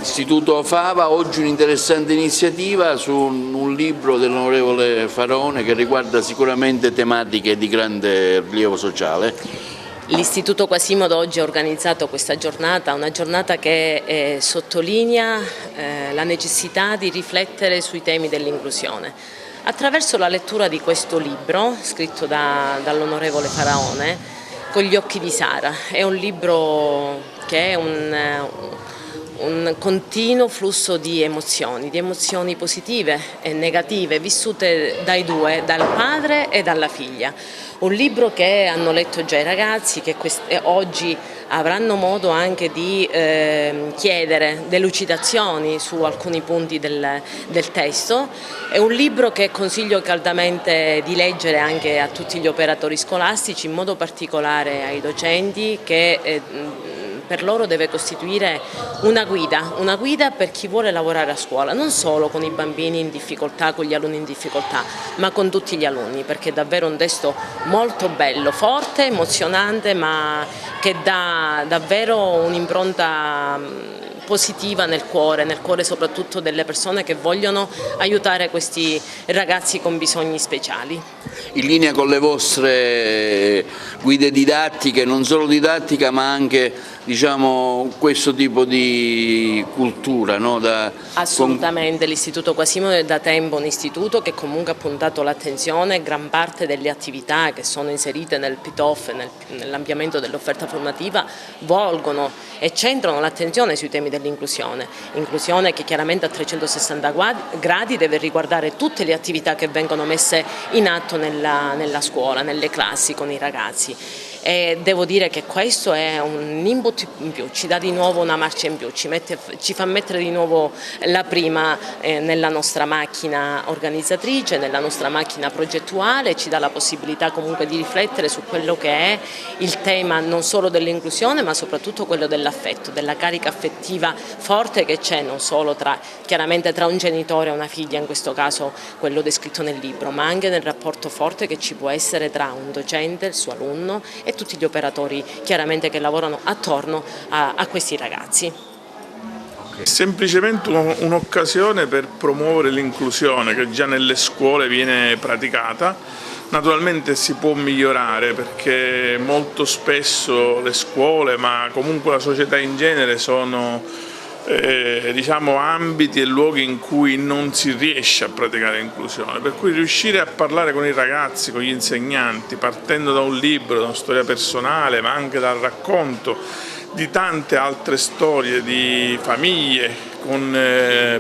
Istituto Fava, oggi un'interessante iniziativa su un libro dell'onorevole Faraone che riguarda sicuramente tematiche di grande rilievo sociale. L'Istituto Quasimodo oggi ha organizzato questa giornata, una giornata che sottolinea la necessità di riflettere sui temi dell'inclusione. Attraverso la lettura di questo libro, scritto dall'onorevole Faraone, Con gli occhi di Sara, è un libro che è un continuo flusso di emozioni positive e negative, vissute dai due, dal padre e dalla figlia. Un libro che hanno letto già i ragazzi, che oggi avranno modo anche di chiedere delucidazioni su alcuni punti del testo. È un libro che consiglio caldamente di leggere anche a tutti gli operatori scolastici, in modo particolare ai docenti, che per loro deve costituire una guida per chi vuole lavorare a scuola, non solo con i bambini in difficoltà, con gli alunni in difficoltà, ma con tutti gli alunni, perché è davvero un testo molto bello, forte, emozionante, ma che dà davvero un'impronta positiva nel cuore soprattutto delle persone che vogliono aiutare questi ragazzi con bisogni speciali. In linea con le vostre guide didattiche, non solo didattica ma anche questo tipo di cultura, no? Assolutamente, l'Istituto Quasimodo è da tempo un istituto che comunque ha puntato l'attenzione, gran parte delle attività che sono inserite nel PITOF, nell'ampliamento dell'offerta formativa, volgono e centrano l'attenzione sui temi dell'inclusione, inclusione che chiaramente a 360 gradi deve riguardare tutte le attività che vengono messe in atto nella scuola, nelle classi con i ragazzi. E devo dire che questo è un input in più, ci dà di nuovo una marcia in più, ci fa mettere di nuovo la prima nella nostra macchina organizzatrice, nella nostra macchina progettuale, ci dà la possibilità comunque di riflettere su quello che è il tema non solo dell'inclusione ma soprattutto quello dell'affetto, della carica affettiva forte che c'è non solo chiaramente tra un genitore e una figlia, in questo caso quello descritto nel libro, ma anche nel rapporto forte che ci può essere tra un docente, il suo alunno e tutti gli operatori chiaramente che lavorano attorno a questi ragazzi. È semplicemente un'occasione per promuovere l'inclusione che già nelle scuole viene praticata. Naturalmente si può migliorare perché molto spesso le scuole, ma comunque la società in genere, sono ambiti e luoghi in cui non si riesce a praticare l'inclusione, per cui riuscire a parlare con i ragazzi, con gli insegnanti, partendo da un libro, da una storia personale, ma anche dal racconto di tante altre storie di famiglie con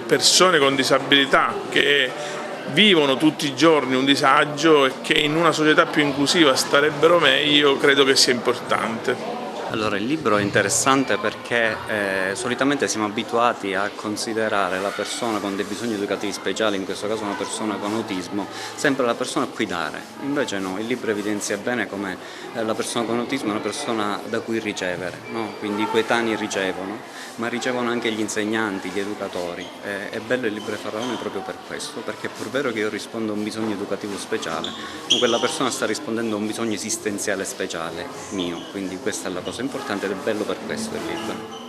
persone con disabilità che vivono tutti i giorni un disagio e che in una società più inclusiva starebbero meglio, credo che sia importante. Allora, il libro è interessante perché solitamente siamo abituati a considerare la persona con dei bisogni educativi speciali, in questo caso una persona con autismo, sempre la persona a cui dare. Invece no, il libro evidenzia bene come la persona con autismo è una persona da cui ricevere, no? Quindi i coetanei ricevono, ma ricevono anche gli insegnanti, gli educatori. È bello il libro di Faraone proprio per questo, perché è pur vero che io rispondo a un bisogno educativo speciale, ma quella persona sta rispondendo a un bisogno esistenziale speciale mio, quindi questa è la cosa importante ed è bello per questo il libro.